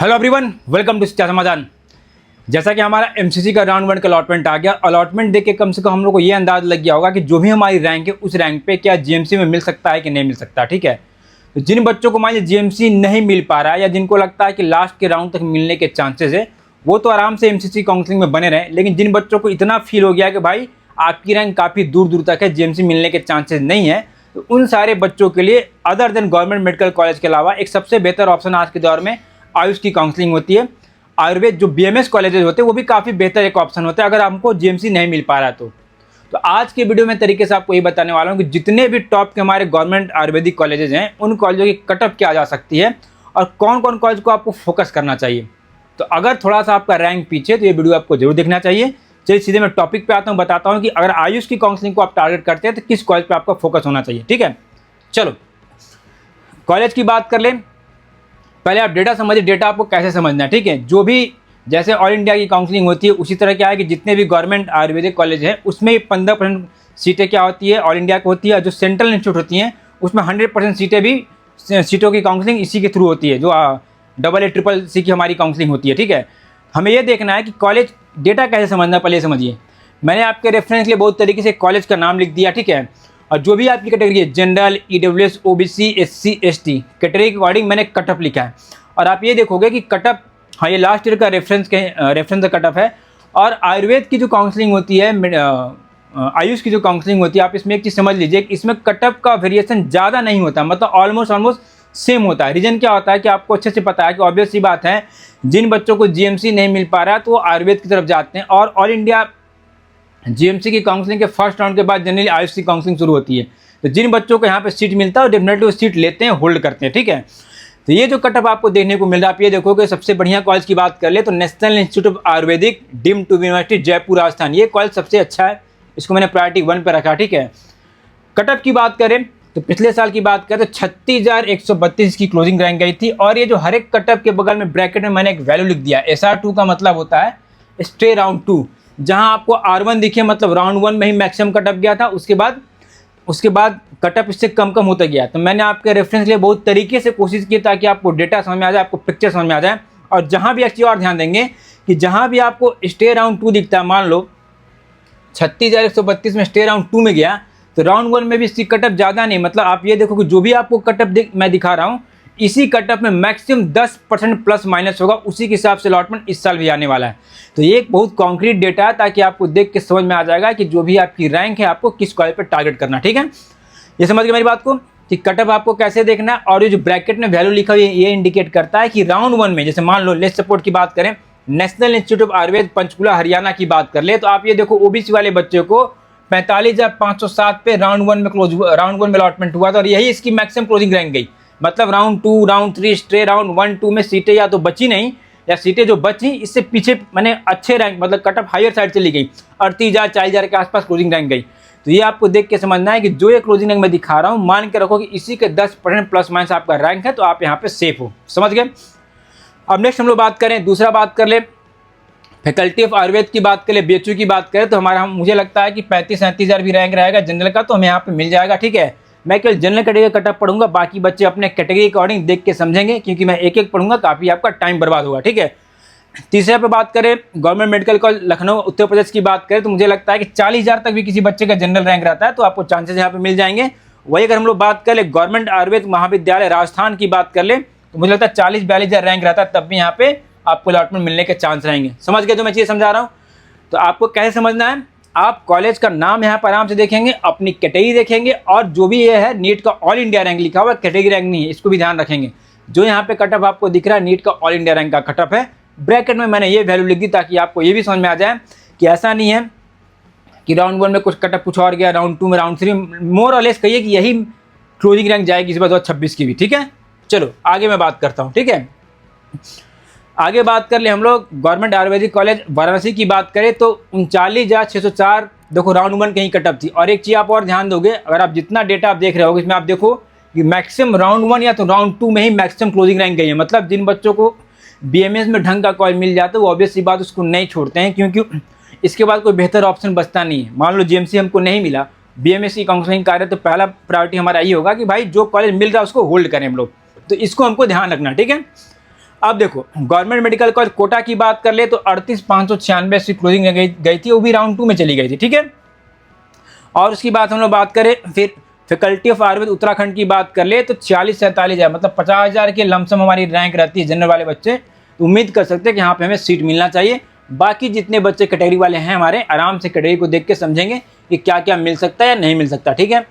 Hello everyone, welcome to शिक्षा समाधान। जैसा कि हमारा एमसीसी का राउंड 1 का अलॉटमेंट आ गया, अलॉटमेंट देख के कम से कम हम लोग को ये अंदाज लग गया होगा कि जो भी हमारी रैंक है उस रैंक पे क्या जीएमसी में मिल सकता है कि नहीं मिल सकता। ठीक है, तो जिन बच्चों को मान लीजिए जीएमसी नहीं मिल पा रहा है या जिनको लगता है कि लास्ट के राउंड तक मिलने के चांसेस है, वो तो आराम से एमसीसी काउंसलिंग में बने रहे। लेकिन जिन बच्चों को इतना फील हो गया कि भाई आपकी रैंक काफ़ी दूर दूर तक है, जीएमसी मिलने के चांसेस नहीं है, तो उन सारे बच्चों के लिए other than government medical college के अलावा एक सबसे बेहतर ऑप्शन आज के दौर में आयुष की काउंसलिंग होती है। आयुर्वेद जो बीएमएस कॉलेजेस होते हैं वो भी काफ़ी बेहतर एक ऑप्शन होता है अगर हमको जीएमसी नहीं मिल पा रहा तो आज के वीडियो में तरीके से आपको ये बताने वाला हूँ कि जितने भी टॉप के हमारे गवर्नमेंट आयुर्वेदिक कॉलेजेस हैं उन कॉलेजों की कटअप क्या जा सकती है और कौन कौन कॉलेज को आपको फोकस करना चाहिए। तो अगर थोड़ा सा आपका रैंक पीछे तो ये वीडियो आपको जरूर देखना चाहिए। चलिए सीधे मैं टॉपिक पे आता हूँ, बताता हूँ कि अगर आयुष की काउंसलिंग को आप टारगेट करते हैं तो किस कॉलेज पर आपका फोकस होना चाहिए। ठीक है, चलो कॉलेज की बात कर लें। पहले आप डेटा समझिए, डेटा आपको कैसे समझना है। ठीक है, जो भी जैसे ऑल इंडिया की काउंसलिंग होती है उसी तरह क्या है कि जितने भी गवर्नमेंट आयुर्वेदिक कॉलेज हैं उसमें 15% सीटें क्या होती है ऑल इंडिया को होती है। जो सेंट्रल इंस्टीट्यूट होती हैं उसमें 100% सीटें भी सीटों की काउंसलिंग इसी के थ्रू होती है, जो AA-CCC की हमारी काउंसलिंग होती है। ठीक है, हमें ये देखना है कि कॉलेज डेटा कैसे समझना है। पहले समझिए, मैंने आपके रेफरेंस के लिए बहुत तरीके से कॉलेज का नाम लिख दिया। ठीक है, और जो भी आपकी कैटेगरी है general, EWS, OBC, SC, ST category के अकॉर्डिंग मैंने कटअप लिखा है। और आप ये देखोगे कि कटअप, हाँ ये लास्ट ईयर का रेफरेंस का कटअप है। और आयुर्वेद की जो काउंसलिंग होती है, आयुष की जो काउंसलिंग होती है, आप इसमें एक चीज़ समझ लीजिए कि इसमें कटअप का वेरिएशन ज़्यादा नहीं होता, मतलब ऑलमोस्ट सेम होता है। रीजन क्या होता है कि आपको अच्छे से पता है कि ऑब्वियस सी बात है जिन बच्चों को जीएमसी नहीं मिल पा रहा है तो वो आयुर्वेद की तरफ जाते हैं। और ऑल इंडिया जीएमसी की काउंसलिंग के फर्स्ट राउंड के बाद जनरली आयुष की काउंसलिंग शुरू होती है। तो जिन बच्चों को यहाँ पे सीट मिलता है वो डेफिनेटली वो सीट लेते हैं, होल्ड करते हैं। ठीक है, तो ये जो कटअप आपको देखने को मिल रहा है, आप ये देखोगे सबसे बढ़िया कॉलेज की बात कर ले तो national institute of Ayurvedic deemed to be university Jaipur Rajasthan, ये कॉलेज सबसे अच्छा है, इसको मैंने प्रायोरिटी 1 पे रखा। ठीक है, कटअप की बात करें तो पिछले साल की बात करें तो 36,132 की क्लोजिंग रैंक गई थी। और ये जो हर एक कटअप के बगल में ब्रैकेट में मैंने एक वैल्यू लिख दिया, SR2 का मतलब होता है स्टे राउंड 2, जहां आपको R1 दिखे मतलब राउंड 1 में ही मैक्सिमम कटअप गया था, उसके बाद कटअप इससे कम होता गया। तो मैंने आपके रेफरेंस के लिए बहुत तरीके से कोशिश की ताकि आपको डेटा समझ में आ जाए, आपको पिक्चर समझ में आ जाए। और जहां भी एक चीज़ और ध्यान देंगे कि जहां भी आपको स्टे राउंड 2 दिखता है, मान लो 36,132 में स्टे राउंड 2 में गया तो राउंड 1 में भी इसकी कटअप ज़्यादा नहीं, मतलब आप ये देखो कि जो भी आपको कटअप मैं दिखा रहा हूँ इसी कटअप में मैक्सिमम 10% प्लस माइनस होगा, उसी के हिसाब से अलॉटमेंट इस साल भी आने वाला है। तो ये एक बहुत कॉन्क्रीट डेटा है ताकि आपको देख के समझ में आ जाएगा कि जो भी आपकी रैंक है आपको किस कॉलेज पर टारगेट करना। ठीक है, ये समझ गए मेरी बात को कि कटअप आपको कैसे देखना है। और ये जो ब्रैकेट में वैल्यू लिखा हुआ है ये इंडिकेट करता है कि राउंड 1 में, जैसे मान लो लेट्स सपोर्ट की बात करें, national institute of Ayurveda Panchkula Haryana की बात कर ले तो आप ये देखो ओबीसी वाले बच्चे को 45,507 पे राउंड 1 में अलॉटमेंट हुआ था और यही इसकी मैक्सिमम क्लोजिंग रैंक गई। मतलब राउंड 2, राउंड 3 स्ट्रे राउंड 1, 2 में सीटें या तो बची नहीं या सीटें जो बची इससे पीछे मैंने अच्छे रैंक मतलब कटअप हायर साइड चली गई, 38,000 40,000 के आसपास क्लोजिंग रैंक गई। तो ये आपको देख के समझना है कि जो ये क्लोजिंग रैंक मैं दिखा रहा हूँ मान के रखो कि इसी के 10% प्लस माइनस आपका रैंक है तो आप यहाँ पे सेफ हो। समझ गए। अब नेक्स्ट हम लोग बात करें, दूसरा बात कर ले फैकल्टी ऑफ आयुर्वेद की बात करें, BHU की बात करें तो हमारा मुझे लगता है कि 35-37,000 भी रैंक रहेगा जनरल का, तो हमें यहाँ पे मिल जाएगा। ठीक है, मैं केवल जनरल कैटेगरी का कटअप पढ़ूंगा, बाकी बच्चे अपने कैटेगरी के अकॉर्डिंग देख के समझेंगे क्योंकि मैं एक एक पढ़ूंगा, काफ़ी आपका टाइम बर्बाद होगा। ठीक है, तीसरे पे बात करें government medical college Lucknow Uttar Pradesh की बात करें तो मुझे लगता है कि 40,000 तक भी किसी बच्चे का जनरल रैंक रहता है तो आपको चांसेस यहाँ पे मिल जाएंगे। वही अगर हम लोग बात कर ले गवर्नमेंट आयुर्वेद महाविद्यालय राजस्थान की बात कर ले तो मुझे लगता है 40-42,000 रैंक रहता है, तब भी यहाँ पे आपको अलॉटमेंट मिलने के चांस रहेंगे। समझ गए जो मैं चीज़ समझा रहा हूँ। तो आपको कैसे समझना है, आप कॉलेज का नाम यहाँ पर आराम से देखेंगे, अपनी कैटेगरी देखेंगे और जो भी ये है नीट का ऑल इंडिया रैंक लिखा हुआ है, कैटेगरी रैंक नहीं है, इसको भी ध्यान रखेंगे। जो यहाँ पे कटअप आपको दिख रहा है नीट का ऑल इंडिया रैंक का कटअप है, ब्रैकेट में मैंने ये वैल्यू लिख दी ताकि आपको ये भी समझ में आ जाए कि ऐसा नहीं है कि राउंड 1 में कुछ कटअप कुछ और गया, राउंड 2 में, राउंड 3 मोर और लेस कहिए कि यही क्लोजिंग रैंक जाएगी इस बार 2026 की भी। ठीक है, चलो आगे मैं बात करता हूँ। ठीक है, आगे बात कर ले हम लोग गवर्नमेंट आयुर्वेदिक कॉलेज वाराणसी की बात करें तो 39,604 देखो राउंड 1 कहीं कटअप थी। और एक चीज़ आप और ध्यान दोगे, अगर आप जितना डेटा आप देख रहे हो इसमें आप देखो कि मैक्सिमम राउंड 1 या तो राउंड 2 में ही मैक्सिमम क्लोजिंग रैंक गई है। मतलब जिन बच्चों को बीएमएस में ढंग का कॉलेज मिल जाता है वो ऑब्वियस सी बात उसको नहीं छोड़ते हैं, क्योंकि इसके बाद कोई बेहतर ऑप्शन बचता नहीं है। मान लो जीएमसी हमको नहीं मिला, बीएमएस की काउंसलिंग कर रहे तो पहला प्रायोरिटी हमारा ये होगा कि भाई जो कॉलेज मिल रहा है उसको होल्ड करें हम लोग, तो इसको हमको ध्यान रखना। ठीक है, अब देखो गवर्नमेंट मेडिकल कॉलेज कोटा की बात कर ले तो 38,596 की क्लोजिंग गई थी, वो भी राउंड 2 में चली गई थी, ठीक है। और उसकी बात हम लोग बात करें फिर फैकल्टी ऑफ आयुर्वेद उत्तराखंड की बात कर ले तो 40-47 मतलब 50,000 की लमसम हमारी रैंक रहती है जनरल वाले बच्चे, तो उम्मीद कर सकते हैं कि यहाँ पे हमें सीट मिलना चाहिए। बाकी जितने बच्चे कैटेगरी वाले हैं हमारे, आराम से कैटेगरी को देख के समझेंगे कि क्या क्या मिल सकता है या नहीं मिल सकता, ठीक है।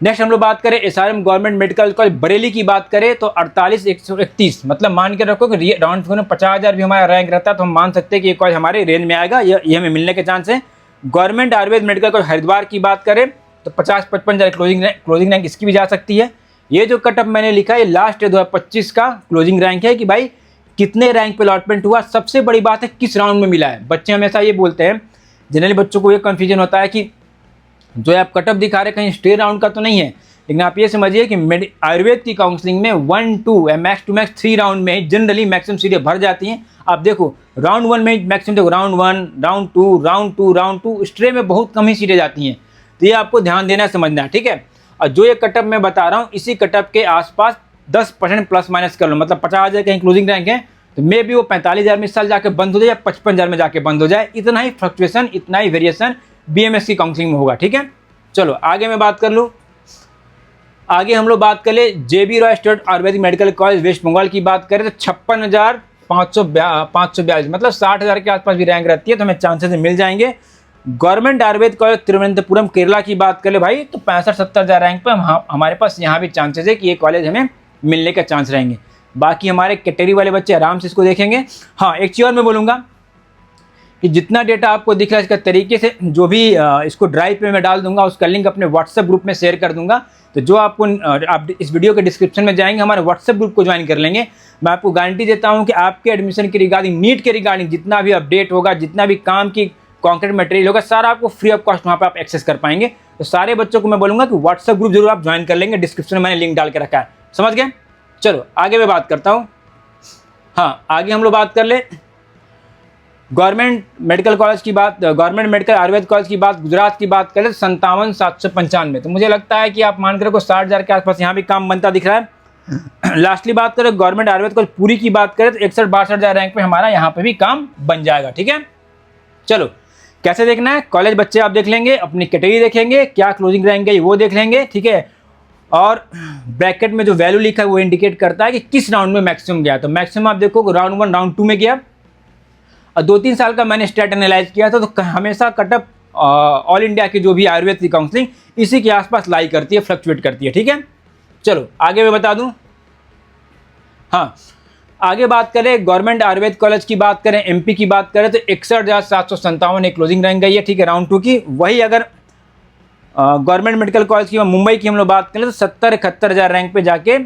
नेक्स्ट हम लोग बात करें SRM government medical college Bareilly की बात करें तो 48,131 मतलब मान के रखो कि राउंड फिगर में 50,000 भी हमारा रैंक रहता है तो हम मान सकते हैं कि ये कॉलेज हमारे रेंज में आएगा, ये हमें मिलने के चांस है। Government Ayurveda medical college Haridwar की बात करें तो 50-55 क्लोजिंग रैंक इसकी भी जा सकती है। ये जो कटअप मैंने लिखा है लास्ट 2025 का क्लोजिंग रैंक है कि भाई कितने रैंक पे अलॉटमेंट हुआ, सबसे बड़ी बात है किस राउंड में मिला है। बच्चे हमेशा ये बोलते हैं, जनरली बच्चों को ये कन्फ्यूजन होता है कि जो आप कटअप दिखा रहे कहीं स्टे राउंड का तो नहीं है, लेकिन आप ये समझिए कि आयुर्वेद की काउंसलिंग में 1, 2 मैक्स टू मैक्स 3 राउंड में जनरली मैक्सिमम सीटें भर जाती हैं। आप देखो राउंड 1 में मैक्सिमम देखो राउंड 1, राउंड 2, राउंड 2 स्ट्रे में बहुत कम ही सीटें जाती हैं, तो ये आपको ध्यान देना समझना है, ठीक है। और जो ये कटअप मैं बता रहा हूँ इसी कटअप के आसपास 10% प्लस माइनस कर लो, मतलब 50,000 कहीं क्लोजिंग रैंक है तो मे भी वो 45,000 में इस साल जाके बंद हो जाए या 55,000 में जाके बंद हो जाए, इतना ही फ्लक्चुएशन, इतना ही वेरिएशन बीएमएस की काउंसलिंग में होगा, ठीक है। चलो आगे मैं बात कर लूँ, आगे हम लोग बात कर ले JB Roy state Ayurvedic medical college West Bengal की बात करें तो 56,542 मतलब 60,000 के आसपास भी रैंक रहती है, तो हमें चांसेस मिल जाएंगे। गवर्नमेंट आयुर्वेद कॉलेज तिरुवनंतपुरम केरला की बात कर ले भाई तो 65-70,000 रैंक पर हमारे पास यहाँ भी चांसेस है कि ये कॉलेज हमें मिलने का चांस रहेंगे। बाकी हमारे कैटेगरी वाले बच्चे आराम से इसको देखेंगे। हाँ, एक चीज़ और मैं बोलूँगा कि जितना डेटा आपको दिख रहा है इसका तरीके से जो भी इसको ड्राइव पे मैं डाल दूंगा, उसका लिंक अपने व्हाट्सएप ग्रुप में शेयर कर दूंगा, तो जो आपको आप इस वीडियो के डिस्क्रिप्शन में जाएंगे हमारे व्हाट्सएप ग्रुप को ज्वाइन कर लेंगे। मैं आपको गारंटी देता हूं कि आपके एडमिशन के रिगार्डिंग, नीट के रिगार्डिंग जितना भी अपडेट होगा, जितना भी काम की कॉन्क्रीट मटेरियल होगा, सारा आपको फ्री ऑफ कॉस्ट वहाँ पर आप एक्सेस कर पाएंगे। तो सारे बच्चों को मैं बोलूँगा कि व्हाट्सएप ग्रुप जरूर आप ज्वाइन कर लेंगे, डिस्क्रिप्शन में मैंने लिंक डाल के रखा है, समझ गए। चलो आगे मैं बात करता हूँ। हाँ, आगे हम लोग बात कर ले गवर्नमेंट मेडिकल कॉलेज की बात, गवर्नमेंट मेडिकल आयुर्वेद कॉलेज की बात, गुजरात की बात करें 57,795, तो मुझे लगता है कि आप मान कर 60,000 के आसपास यहाँ भी काम बनता दिख रहा है। लास्टली बात करें गवर्नमेंट आयुर्वेद कॉलेज पुरी की बात करें तो 61-62,000 रैंक पे हमारा यहाँ पे भी काम बन जाएगा, ठीक है। चलो कैसे देखना है, कॉलेज बच्चे आप देख लेंगे, अपनी कैटेगरी देखेंगे, क्या क्लोजिंग रैंक है वो देख लेंगे, ठीक है। और ब्रैकेट में जो वैल्यू लिखा है वो इंडिकेट करता है कि किस राउंड में मैक्सिमम गया, तो मैक्सिमम आप देखो राउंड 1, राउंड 2 में गया। और 2-3 साल का मैंने स्टेट एनालाइज किया था तो हमेशा कटअप ऑल इंडिया की जो भी आयुर्वेद की काउंसलिंग इसी के आसपास लाई करती है, फ्लक्चुएट करती है, ठीक है। चलो आगे मैं बता दूं। हाँ, आगे बात करें गवर्नमेंट आयुर्वेद कॉलेज की बात करें, एमपी की बात करें तो 61,757 एक क्लोजिंग रैंक गई है, ठीक है, राउंड 2 की। वही अगर गवर्नमेंट मेडिकल कॉलेज की मुंबई की हम लोग बात करें तो 70-71,000 रैंक पे जाके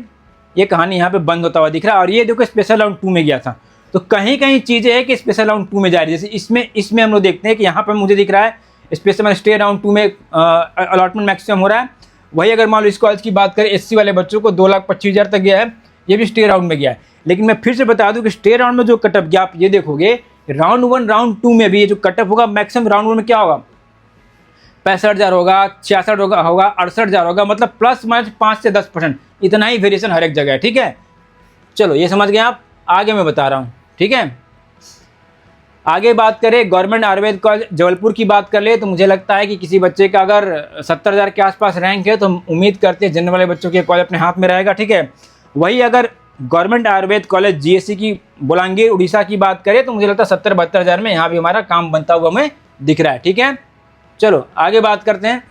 ये कहानी यहाँ पे बंद होता हुआ दिख रहा है। और ये देखो स्पेशल राउंड 2 में गया था, तो कहीं कहीं चीज़ें हैं कि स्पेशल राउंड 2 में जा रही है। जैसे इसमें हम लोग देखते हैं कि यहाँ पर मुझे दिख रहा है स्पेशल स्टे राउंड 2 में अलॉटमेंट मैक्सिमम हो रहा है। वही अगर मान लो इस कॉलेज की बात करें SC वाले बच्चों को 2,25,000 तक गया है, ये भी स्टे राउंड में गया है। लेकिन मैं फिर से बता दूं कि स्टे राउंड में जो कटअप गया आप ये देखोगे राउंड 1, राउंड 2 में भी ये जो कटअप होगा मैक्सिमम राउंड 1 में क्या होगा, 65,000 होगा, 66 होगा, 68,000 होगा, मतलब प्लस माइनस 5 से 10% इतना ही वेरिएशन हर एक जगह है, ठीक है। चलो ये समझ गए आप, आगे मैं बता रहा हूँ, ठीक है। आगे बात करें गवर्नमेंट आयुर्वेद कॉलेज जबलपुर की बात कर ले तो मुझे लगता है कि किसी बच्चे का अगर 70,000 के आसपास रैंक है तो हम उम्मीद करते हैं जनरल वाले बच्चों के कॉलेज अपने हाथ में रहेगा, ठीक है। वही अगर गवर्नमेंट आयुर्वेद कॉलेज GSC की बोलांगीर उड़ीसा की बात करें तो मुझे लगता है 70-72,000 में यहाँ भी हमारा काम बनता हुआ हमें दिख रहा है, ठीक है। चलो आगे बात करते हैं।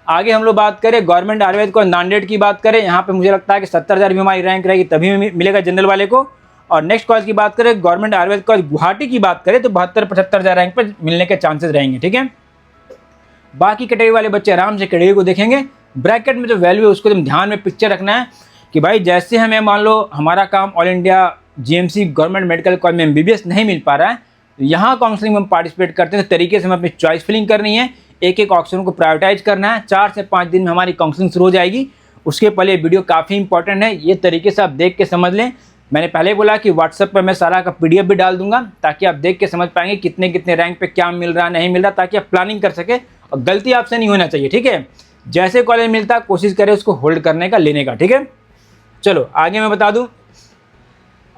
आगे हम लोग बात करें गवर्नमेंट आयुर्वेद कॉलेज नांदेड़ की बात करें, यहाँ पे मुझे लगता है कि 70,000 भी हमारी रैंक रहेगी तभी मिलेगा जनरल वाले को। और नेक्स्ट कॉलेज की बात करें गवर्नमेंट आयुर्वेद कॉलेज गुवाहाटी की बात करें तो 72-75,000 रैंक पर मिलने के चांसेस रहेंगे, ठीक है। बाकी कैटेगरी वाले बच्चे आराम से कैटेगरी को देखेंगे, ब्रैकेट में जो वैल्यू है उसको एकदम ध्यान में पिक्चर रखना है कि भाई जैसे हमें मान लो हमारा काम all India GMC government medical college में MBBS नहीं मिल पा रहा है, तो यहाँ काउंसलिंग में हम पार्टिसिपेट करते हैं तो तरीके से हमें अपनी चॉइस फिलिंग करनी है, एक एक ऑप्शन को प्रायोरिटाइज करना है। 4 से 5 दिन में हमारी काउंसलिंग शुरू हो जाएगी। उसके पहले वीडियो काफ़ी इंपॉर्टेंट है, ये तरीके से आप देख के समझ लें। मैंने पहले बोला कि व्हाट्सएप पर मैं सारा का PDF भी डाल दूंगा ताकि आप देख के समझ पाएंगे कितने कितने रैंक पे क्या मिल रहा नहीं मिल रहा, ताकि आप प्लानिंग कर सके और गलती आपसे नहीं होना चाहिए, ठीक है। जैसे कॉलेज मिलता है कोशिश करें उसको होल्ड करने का, लेने का, ठीक है। चलो आगे मैं बता दूं।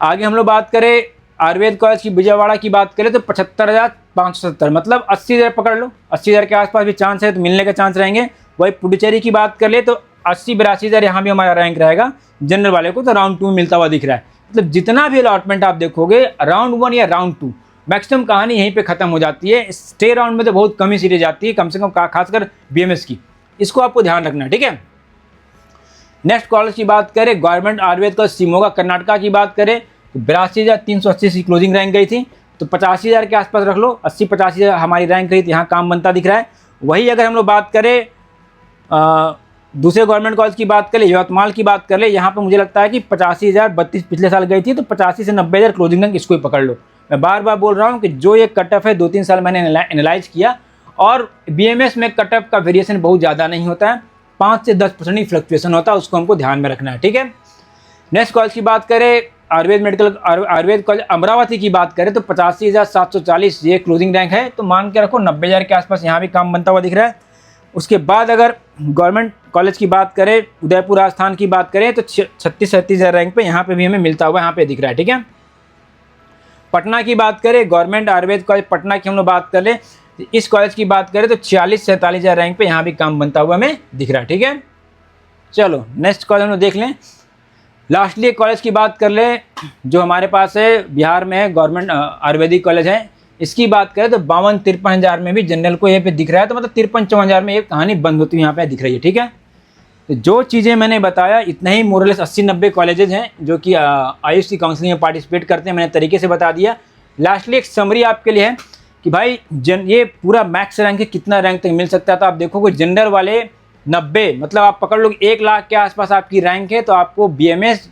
आगे हम लोग बात करें आयुर्वेद कॉलेज की विजयवाड़ा की बात करें तो 75,570, मतलब 80,000 पकड़ लो, 80,000 के आसपास भी चांस है, तो मिलने के चांस रहेंगे। वही पुडुचेरी की बात कर ले तो 80-82,000 यहाँ भी हमारा रैंक रहेगा। जनरल वाले को तो राउंड 2 मिलता हुआ दिख रहा है। मतलब जितना भी अलॉटमेंट आप देखोगे राउंड 1 या राउंड 2 मैक्सिमम कहानी यहीं पे खत्म हो जाती है। स्टे राउंड में तो बहुत कम ही सीटें जाती है, कम से कम खासकर बीएमएस की। इसको आपको ध्यान रखना है, ठीक है। नेक्स्ट कॉलेज की बात करें गवर्नमेंट आयुर्वेद कॉलेज शिमोगा कर्नाटका की बात करें तो 82,380 की क्लोजिंग रैंक गई थी, तो 85,000 के आसपास रख लो। 80-85,000 हमारी रैंक रही, तो यहाँ काम बनता दिख रहा है। वही अगर हम लोग बात करें दूसरे गवर्नमेंट कॉलेज की बात करें, यवतमाल की बात कर ले, यहाँ पर मुझे लगता है कि 85,032 पिछले साल गई थी, तो 85 से 90,000 क्लोजिंग रैंक इसको ही पकड़ लो। मैं बार बार बोल रहा हूँ कि जो ये कट ऑफ है 2-3 साल मैंने एनालाइज किया, और बीएमएस में कट ऑफ का वेरिएशन बहुत ज़्यादा नहीं होता है, 5 से 10% ही फ्लक्चुएशन होता है, उसको हमको ध्यान में रखना है, ठीक है। नेक्स्ट कॉलेज की बात करें आयुर्वेद कॉलेज अमरावती की बात करें तो 85,740 ये क्लोजिंग रैंक है, तो मान के रखो 90,000 के आसपास यहाँ भी काम बनता हुआ दिख रहा है। उसके बाद अगर गवर्नमेंट कॉलेज की बात करें, उदयपुर राजस्थान की बात करें तो 36-37,000 रैंक पे यहाँ पे भी हमें मिलता हुआ यहाँ पे दिख रहा है, ठीक है। पटना की बात करें गवर्नमेंट आयुर्वेद कॉलेज पटना की हम लोग बात कर ले, इस कॉलेज की बात करें तो 46-47,000 रैंक पे यहाँ भी काम बनता हुआ हमें दिख रहा है, ठीक है। चलो नेक्स्ट कॉलेज हम लोग देख लें। लास्टली कॉलेज की बात कर ले जो हमारे पास है बिहार में है, गवर्नमेंट आयुर्वेदिक कॉलेज है। इसकी बात करें तो 52-53 हज़ार में भी जनरल को यहाँ पे दिख रहा है, तो मतलब 53-54 हज़ार में ये कहानी बंद होती हुई यहाँ पे दिख रही है, ठीक है। तो जो चीज़ें मैंने बताया इतना ही मोरलेस 80-90 कॉलेजेज हैं जो कि आयुष की काउंसलिंग में पार्टिसिपेट करते हैं, मैंने तरीके से बता दिया। लास्टली एक समरी आपके लिए है कि भाई ये पूरा मैक्स रैंक है, कितना रैंक तक मिल सकता है, तो आप देखोगे जनरल वाले 90, मतलब आप पकड़ लो 1 लाख के आसपास आपकी रैंक है, तो आपको बीएमएस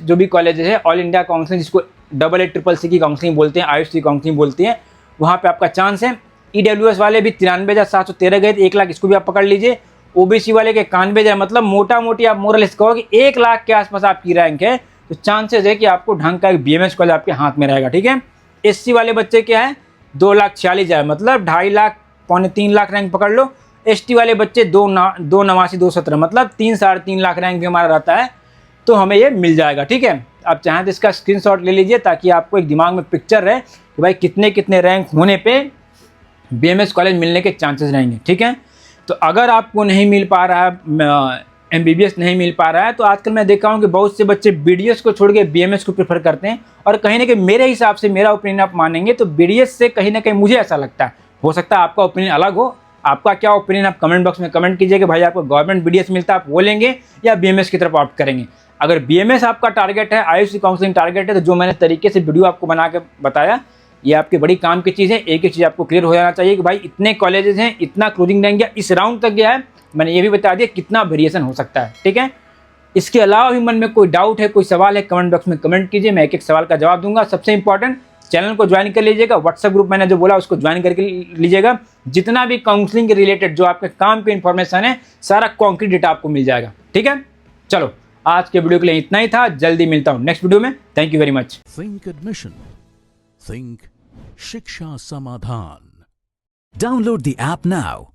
जो भी कॉलेज है ऑल इंडिया काउंसलिंग, जिसको AA-CCC की काउंसलिंग बोलते हैं, आयुष की काउंसलिंग बोलती हैं, वहाँ पे आपका चांस है। ईडब्ल्यूएस वाले भी 93,713 गए थे, 1 लाख इसको भी आप पकड़ लीजिए। ओबीसी वाले के 91,000, मतलब मोटा मोटी आप मोरलेस कहो कि 1 लाख के आसपास आपकी रैंक है, तो चांसेस है कि आपको ढंग का एक बीएमएस कॉलेज आपके हाथ में रहेगा, ठीक है। एससी वाले बच्चे क्या है 2,46,000, मतलब 2.5 लाख 3 लाख रैंक पकड़ लो। एसटी वाले बच्चे 2,89,217, मतलब 3-3.5 लाख रैंक भी हमारा रहता है, तो हमें ये मिल जाएगा, ठीक है। आप चाहें तो इसका स्क्रीनशॉट ले लीजिए ताकि आपको एक दिमाग में पिक्चर रहे कि भाई कितने कितने रैंक होने पे बीएमएस कॉलेज मिलने के चांसेस रहेंगे, ठीक है। तो अगर आपको नहीं मिल पा रहा है, एमबीबीएस नहीं मिल पा रहा है, तो आजकल मैं देखा हूँ कि बहुत से बच्चे बीडीएस को छोड़ के बीएमएस को प्रेफर करते हैं, और कहीं ना कहीं मेरे हिसाब से, मेरा ओपिनियन आप मानेंगे तो बीडीएस से कहीं ना कहीं मुझे ऐसा लगता है, हो सकता है आपका ओपिनियन अलग हो। आपका क्या ओपिनियन आप कमेंट बॉक्स में कमेंट कीजिए कि भाई आपको गवर्नमेंट बीडीएस मिलता है आप वो लेंगे या बीएमएस की तरफ ऑप्ट करेंगे। अगर बीएमएस आपका टारगेट है, आयुष की काउंसलिंग टारगेट है, तो जो मैंने तरीके से वीडियो आपको बना के बताया ये आपकी बड़ी काम की चीज़ है। एक ही चीज़ आपको क्लियर हो जाना चाहिए कि भाई इतने कॉलेजेस हैं, इतना क्लोजिंग रैंक गया, इस राउंड तक गया है, मैंने ये भी बता दिया कितना वेरिएशन हो सकता है, ठीक है। इसके अलावा भी मन में कोई डाउट है, कोई सवाल है, कमेंट बॉक्स में कमेंट कीजिए, मैं एक एक सवाल का जवाब दूंगा। सबसे इंपॉर्टेंट चैनल को ज्वाइन कर लीजिएगा, व्हाट्सएप ग्रुप मैंने जो बोला उसको ज्वाइन करके लीजिएगा। जितना भी काउंसलिंग के रिलेटेड जो आपके काम की इंफॉर्मेशन है, सारा कॉन्क्रीट डेटा आपको मिल जाएगा, ठीक है। चलो आज के वीडियो के लिए इतना ही था, जल्दी मिलता हूँ नेक्स्ट वीडियो में। Thank you very much. Think admission, think शिक्षा समाधान। Download the app now